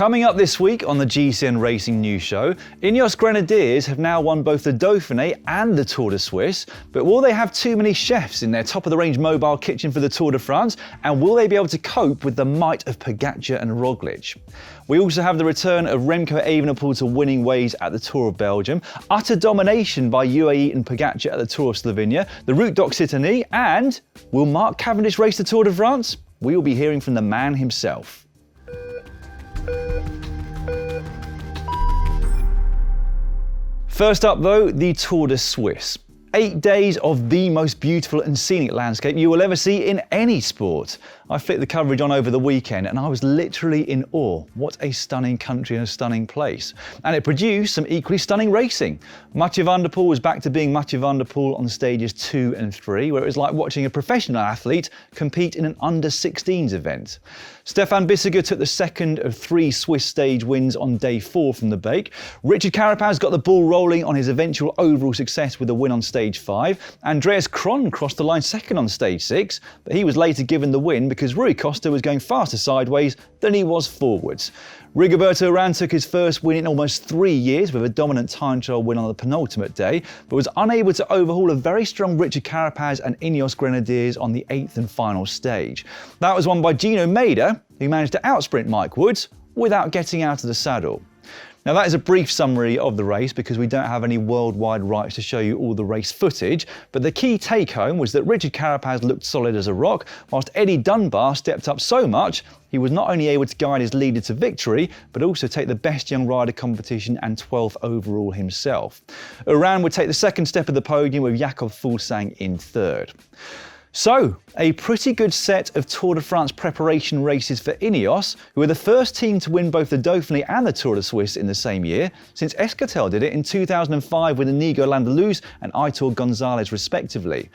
Coming up this week on the GCN Racing News Show, Ineos Grenadiers have now won both the Dauphiné and the Tour de Suisse, but will they have too many chefs in their top-of-the-range mobile kitchen for the Tour de France, and will they be able to cope with the might of Pogačar and Roglič? We also have the return of Remco Evenepoel to winning ways at the Tour of Belgium, utter domination by UAE and Pogačar at the Tour of Slovenia, the Route d'Occitanie, and will Mark Cavendish race the Tour de France? We will be hearing from the man himself. First up though, the Tour de Suisse. 8 days of the most beautiful and scenic landscape you will ever see in any sport. I flicked the coverage on over the weekend and I was literally in awe. What a stunning country and a stunning place. And it produced some equally stunning racing. Mathieu van der Poel was back to being Mathieu van der Poel on stages 2 and 3, where it was like watching a professional athlete compete in an under-16s event. Stefan Bissegger took the second of 3 Swiss stage wins on day 4 from the break. Richard Carapaz got the ball rolling on his eventual overall success with a win on stage 5. Andreas Kron crossed the line second on stage 6, but he was later given the win because Rui Costa was going faster sideways than he was forwards. Rigoberto Urán took his first win in almost 3 years with a dominant time trial win on the penultimate day, but was unable to overhaul a very strong Richard Carapaz and Ineos Grenadiers on the 8th and final stage. That was won by Gino Mader, who managed to outsprint Mike Woods without getting out of the saddle. Now that is a brief summary of the race because we don't have any worldwide rights to show you all the race footage, but the key take home was that Richard Carapaz looked solid as a rock, whilst Eddie Dunbar stepped up so much he was not only able to guide his leader to victory, but also take the best young rider competition and 12th overall himself. Urán would take the second step of the podium with Jakob Fuglsang in third. So, a pretty good set of Tour de France preparation races for Ineos, who were the first team to win both the Dauphiné and the Tour de Suisse in the same year, since Euskaltel did it in 2005 with Inigo Landaluz and Aitor Gonzalez respectively.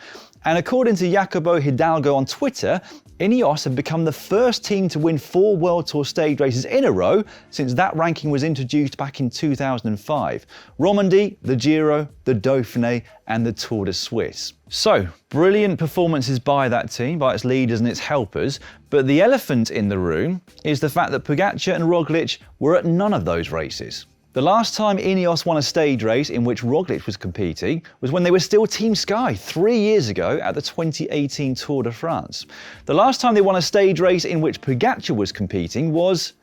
And according to Jacobo Hidalgo on Twitter, Ineos have become the first team to win 4 World Tour stage races in a row since that ranking was introduced back in 2005. Romandie, the Giro, the Dauphiné and the Tour de Suisse. So, brilliant performances by that team, by its leaders and its helpers, but the elephant in the room is the fact that Pogačar and Roglič were at none of those races. The last time Ineos won a stage race in which Roglič was competing was when they were still Team Sky 3 years ago at the 2018 Tour de France. The last time they won a stage race in which Pogačar was competing was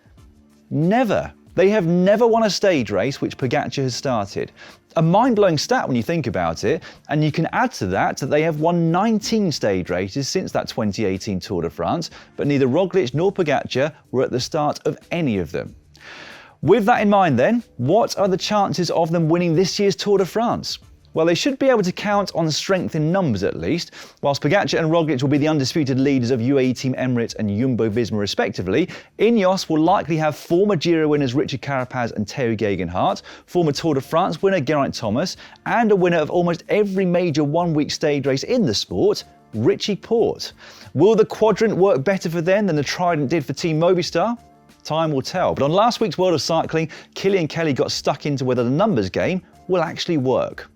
never. They have never won a stage race which Pogačar has started. A mind-blowing stat when you think about it, and you can add to that they have won 19 stage races since that 2018 Tour de France, but neither Roglič nor Pogačar were at the start of any of them. With that in mind then, what are the chances of them winning this year's Tour de France? Well, they should be able to count on strength in numbers at least. Whilst Pogačar and Roglič will be the undisputed leaders of UAE Team Emirates and Jumbo-Visma respectively, Ineos will likely have former Giro winners Richard Carapaz and Tao Geoghegan Hart, former Tour de France winner Geraint Thomas, and a winner of almost every major one-week stage race in the sport, Richie Porte. Will the quadrant work better for them than the Trident did for Team Movistar? Time will tell. But on last week's World of Cycling, Killian Kelly got stuck into whether the numbers game will actually work.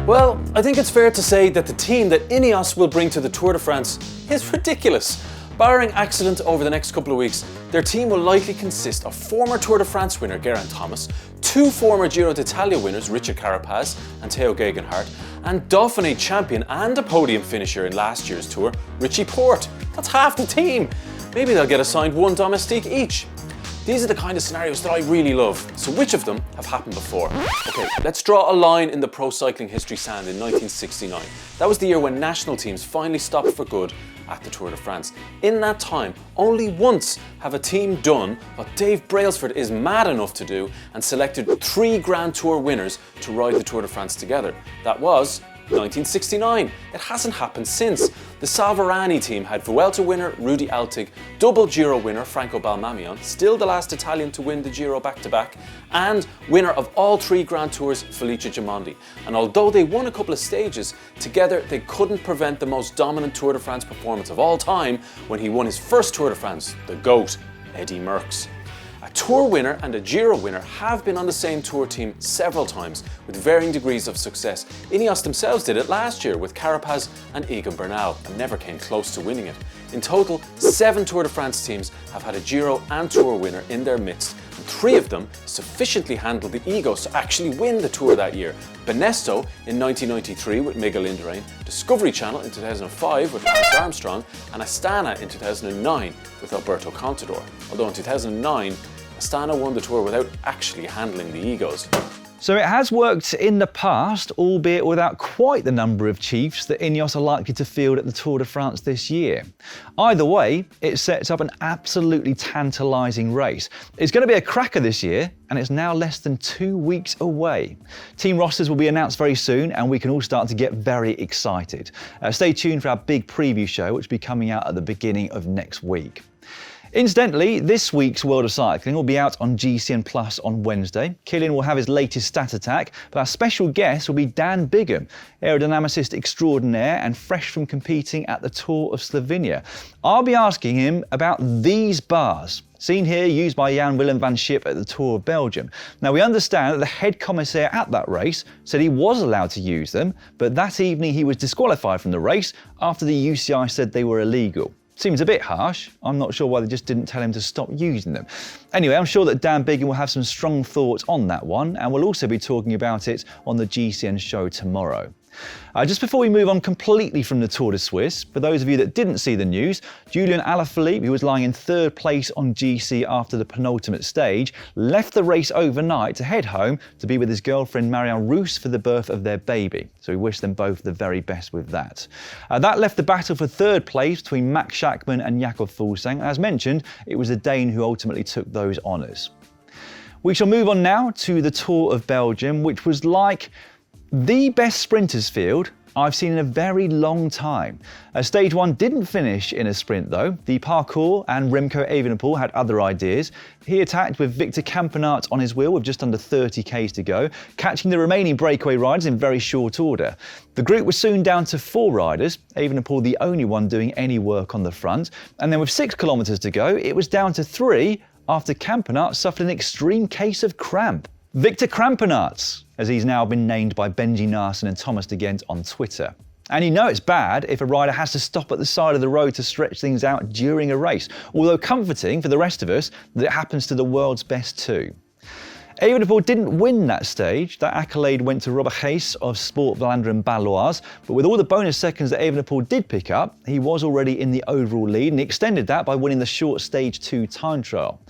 Well, I think it's fair to say that the team that Ineos will bring to the Tour de France is ridiculous. Barring accident over the next couple of weeks, their team will likely consist of former Tour de France winner Geraint Thomas, 2 former Giro d'Italia winners Richard Carapaz and Tao Geoghegan Hart, and Dauphiné champion and a podium finisher in last year's Tour, Richie Porte. That's half the team. Maybe they'll get assigned 1 domestique each. These are the kind of scenarios that I really love. So which of them have happened before? Okay, let's draw a line in the pro cycling history sand in 1969. That was the year when national teams finally stopped for good at the Tour de France. In that time, only once have a team done what Dave Brailsford is mad enough to do and selected 3 Grand Tour winners to ride the Tour de France together. That was 1969. It hasn't happened since. The Salvarani team had Vuelta winner Rudi Altig, double Giro winner Franco Balmamian, still the last Italian to win the Giro back-to-back, and winner of all 3 Grand Tours Felice Gimondi. And although they won a couple of stages, together they couldn't prevent the most dominant Tour de France performance of all time when he won his first Tour de France, the GOAT, Eddy Merckx. A Tour winner and a Giro winner have been on the same Tour team several times with varying degrees of success. Ineos themselves did it last year with Carapaz and Egan Bernal and never came close to winning it. In total, 7 Tour de France teams have had a Giro and Tour winner in their midst, and 3 of them sufficiently handled the egos to actually win the Tour that year. Benesto in 1993 with Miguel Indurain, Discovery Channel in 2005 with Lance Armstrong, and Astana in 2009 with Alberto Contador. Although in 2009, Astana won the Tour without actually handling the egos. So it has worked in the past, albeit without quite the number of chiefs that Ineos are likely to field at the Tour de France this year. Either way, it sets up an absolutely tantalising race. It's going to be a cracker this year, and it's now less than 2 weeks away. Team rosters will be announced very soon, and we can all start to get very excited. Stay tuned for our big preview show, which will be coming out at the beginning of next week. Incidentally, this week's World of Cycling will be out on GCN Plus on Wednesday. Kilian will have his latest stat attack, but our special guest will be Dan Bigham, aerodynamicist extraordinaire and fresh from competing at the Tour of Slovenia. I'll be asking him about these bars, seen here used by Jan-Willem van Schip at the Tour of Belgium. Now, we understand that the head commissaire at that race said he was allowed to use them, but that evening he was disqualified from the race after the UCI said they were illegal. Seems a bit harsh. I'm not sure why they just didn't tell him to stop using them. Anyway, I'm sure that Dan Bigham will have some strong thoughts on that one, and we'll also be talking about it on the GCN show tomorrow. Just before we move on completely from the Tour de Suisse, for those of you that didn't see the news, Julian Alaphilippe, who was lying in 3rd place on GC after the penultimate stage, left the race overnight to head home to be with his girlfriend Marianne Roos for the birth of their baby. So we wish them both the very best with that. That left the battle for 3rd place between Max Schachmann and Jakob Fuglsang. As mentioned, it was a Dane who ultimately took those honours. We shall move on now to the Tour of Belgium, which was like the best sprinters field I've seen in a very long time. Stage 1 didn't finish in a sprint though. The parcours and Remco Evenepoel had other ideas. He attacked with Victor Campenaerts on his wheel with just under 30 k's to go, catching the remaining breakaway riders in very short order. The group was soon down to 4 riders, Evenepoel the only one doing any work on the front, and then with 6 kilometres to go, it was down to 3 after Campenaerts suffered an extreme case of cramp. Victor Campenaerts, as he's now been named by Benji Narsson and Thomas de Gent on Twitter. And you know it's bad if a rider has to stop at the side of the road to stretch things out during a race, although comforting for the rest of us that it happens to the world's best too. Evenepoel didn't win that stage. That accolade went to Robert Gees of Sport Vlaanderen Baloise, but with all the bonus seconds that Evenepoel did pick up, he was already in the overall lead, and he extended that by winning the short stage 2 time trial.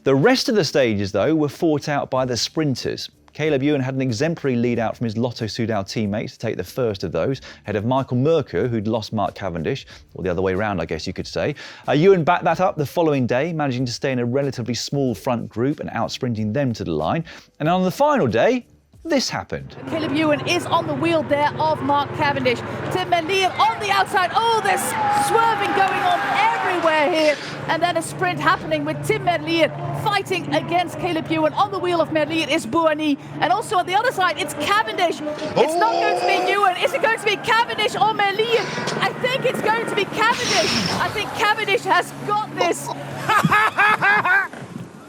The rest of the stages though were fought out by the sprinters. Caleb Ewan had an exemplary lead out from his Lotto Soudal teammates to take the first of those, ahead of Michael Merkur, who'd lost Mark Cavendish, or the other way around I guess you could say. Ewan backed that up the following day, managing to stay in a relatively small front group and out-sprinting them to the line. And on the final day, this happened. Caleb Ewan is on the wheel there of Mark Cavendish. Tim Merlier on the outside. Oh, there's swerving going on everywhere here. And then a sprint happening with Tim Merlier fighting against Caleb Ewan. On the wheel of Merlier is Bouhanni. And also on the other side, it's Cavendish. It's not going to be Ewan. Is it going to be Cavendish or Merlier? I think it's going to be Cavendish. I think Cavendish has got this.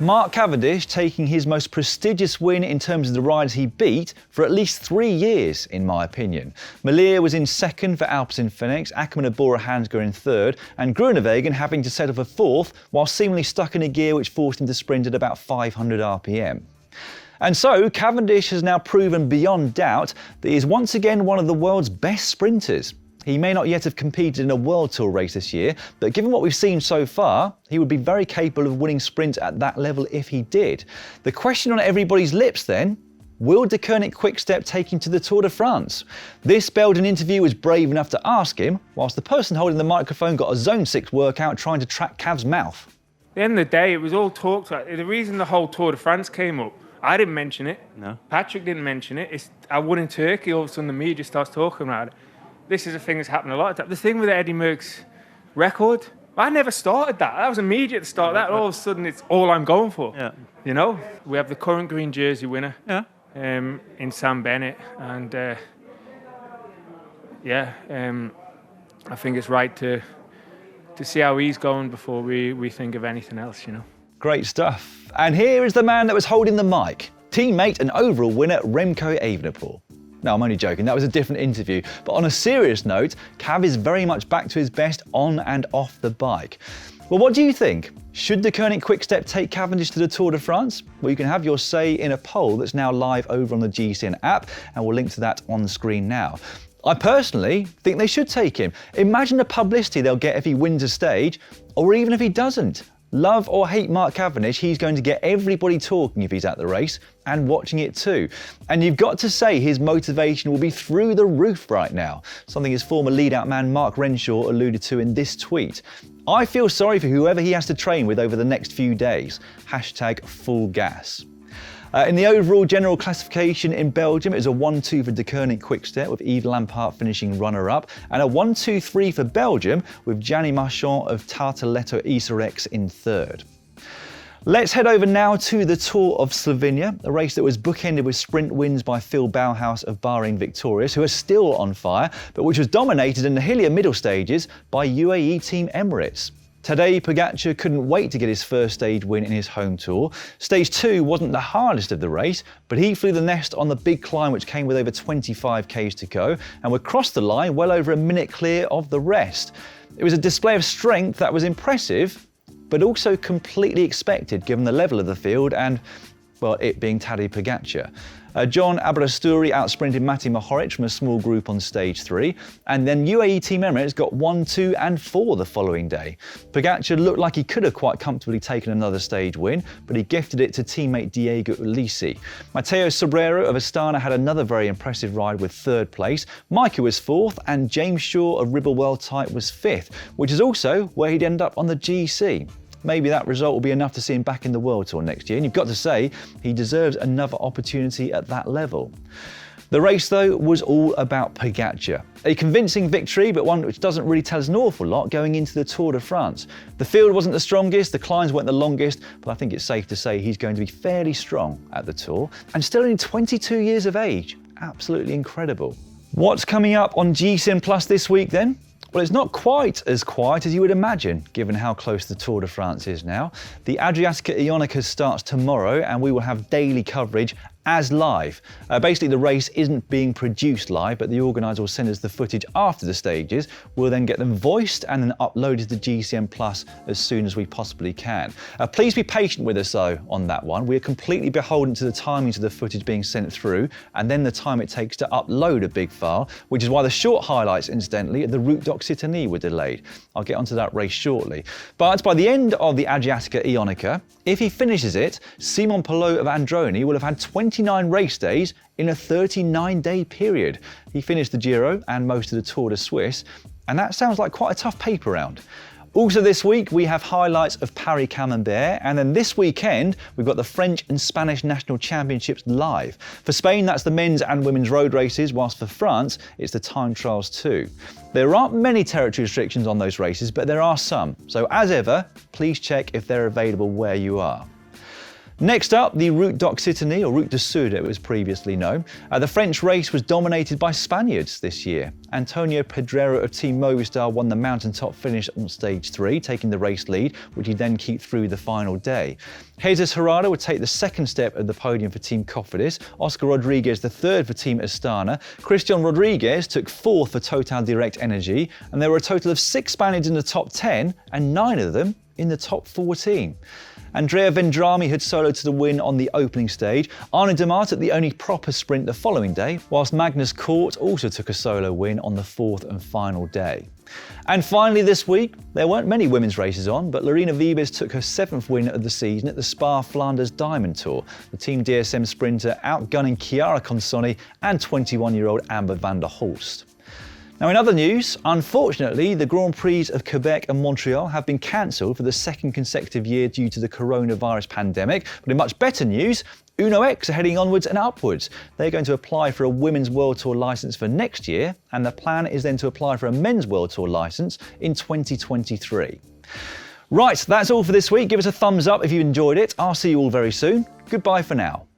Mark Cavendish taking his most prestigious win in terms of the riders he beat for at least 3 years, in my opinion. Merlier was in 2nd for Alpecin-Fenix, Ackermann Bora Hansgrohe in 3rd, and Groenewegen having to settle for 4th, while seemingly stuck in a gear which forced him to sprint at about 500 RPM. And so, Cavendish has now proven beyond doubt that he is once again one of the world's best sprinters. He may not yet have competed in a World Tour race this year, but given what we've seen so far, he would be very capable of winning sprints at that level if he did. The question on everybody's lips then, will De Koning Quick-Step take him to the Tour de France? This Belgian interview was brave enough to ask him, whilst the person holding the microphone got a Zone 6 workout trying to track Cav's mouth. At the end of the day, it was all talked about. The reason the whole Tour de France came up, I didn't mention it. No. Patrick didn't mention it. I won in Turkey, all of a sudden the media starts talking about it. This is a thing that's happened a lot of times. The thing with Eddie Merckx's record, I never started that. That was immediate to start that. All of a sudden, it's all I'm going for. Yeah. You know, we have the current green jersey winner in Sam Bennett. And, I think it's right to see how he's going before we think of anything else, you know. Great stuff. And here is the man that was holding the mic. Teammate and overall winner Remco Evenepoel. No, I'm only joking, that was a different interview. But on a serious note, Cav is very much back to his best on and off the bike. Well, what do you think? Should the Koenig Quick-Step take Cavendish to the Tour de France? Well, you can have your say in a poll that's now live over on the GCN app, and we'll link to that on the screen now. I personally think they should take him. Imagine the publicity they'll get if he wins a stage, or even if he doesn't. Love or hate Mark Cavendish, he's going to get everybody talking if he's at the race, and watching it too. And you've got to say his motivation will be through the roof right now, something his former lead-out man Mark Renshaw alluded to in this tweet. I feel sorry for whoever he has to train with over the next few days. #full gas. In the overall general classification in Belgium, it was a 1-2 for De Koenig Quick-Step, with Yves Lampaert finishing runner-up, and a 1-2-3 for Belgium, with Gianni Marchand of Tartaletto Isarex in third. Let's head over now to the Tour of Slovenia, a race that was bookended with sprint wins by Phil Bauhaus of Bahrain Victorious, who are still on fire, but which was dominated in the hillier middle stages by UAE Team Emirates. Tadej Pogačar couldn't wait to get his first stage win in his home tour. Stage 2 wasn't the hardest of the race, but he flew the nest on the big climb, which came with over 25 k's to go, and would cross the line well over a minute clear of the rest. It was a display of strength that was impressive, but also completely expected given the level of the field and, well, it being Tadej Pogačar. John Aberasturi outsprinted Mati Mohoric from a small group on stage 3, and then UAE Team Emirates got 1, 2 and 4 the following day. Pogačar looked like he could have quite comfortably taken another stage win, but he gifted it to teammate Diego Ulissi. Matteo Sobrero of Astana had another very impressive ride with 3rd place, Micah was 4th, and James Shaw of Ribble World Type was 5th, which is also where he'd end up on the GC. Maybe that result will be enough to see him back in the World Tour next year, and you've got to say, he deserves another opportunity at that level. The race, though, was all about Pogačar. A convincing victory, but one which doesn't really tell us an awful lot going into the Tour de France. The field wasn't the strongest, the climbs weren't the longest, but I think it's safe to say he's going to be fairly strong at the Tour, and still only 22 years of age. Absolutely incredible. What's coming up on GCN Plus this week, then? Well, it's not quite as quiet as you would imagine, given how close the Tour de France is now. The Adriatica Ionica starts tomorrow, and we will have daily coverage as live. Basically, the race isn't being produced live, but the organiser will send us the footage after the stages. We'll then get them voiced and then uploaded to GCN Plus as soon as we possibly can. Please be patient with us, though, on that one. We're completely beholden to the timings of the footage being sent through, and then the time it takes to upload a big file, which is why the short highlights, incidentally, at the Route d'Occitanie were delayed. I'll get onto that race shortly. But by the end of the Adriatica Ionica, if he finishes it, Simon Pelot of Androni will have had 29 race days in a 39-day period. He finished the Giro and most of the Tour de Suisse, and that sounds like quite a tough paper round. Also this week, we have highlights of Paris-Camembert, and then this weekend, we've got the French and Spanish National Championships live. For Spain, that's the men's and women's road races, whilst for France, it's the time trials too. There aren't many territory restrictions on those races, but there are some. So as ever, please check if they're available where you are. Next up, the Route d'Occitanie, or Route du Sud it was previously known. The French race was dominated by Spaniards this year. Antonio Pedrero of Team Movistar won the mountaintop finish on stage 3, taking the race lead, which he then kept through the final day. Jesus Herrada would take the second step at the podium for Team Cofidis, Oscar Rodriguez the third for Team Astana, Christian Rodriguez took 4th for Total Direct Energy, and there were a total of 6 Spaniards in the top 10 and 9 of them in the top 14. Andrea Vendrami had soloed to the win on the opening stage. Arnaud Demart took the only proper sprint the following day, whilst Magnus Cort also took a solo win on the 4th and final day. And finally this week, there weren't many women's races on, but Lorena Wiebes took her 7th win of the season at the Spa-Flanders Diamond Tour, the Team DSM sprinter outgunning Chiara Consonni and 21-year-old Amber van der Hulst. Now in other news, unfortunately, the Grand Prix of Quebec and Montreal have been cancelled for the 2nd consecutive year due to the coronavirus pandemic. But in much better news, Uno X are heading onwards and upwards. They're going to apply for a Women's World Tour licence for next year, and the plan is then to apply for a Men's World Tour licence in 2023. Right, that's all for this week. Give us a thumbs up if you enjoyed it. I'll see you all very soon. Goodbye for now.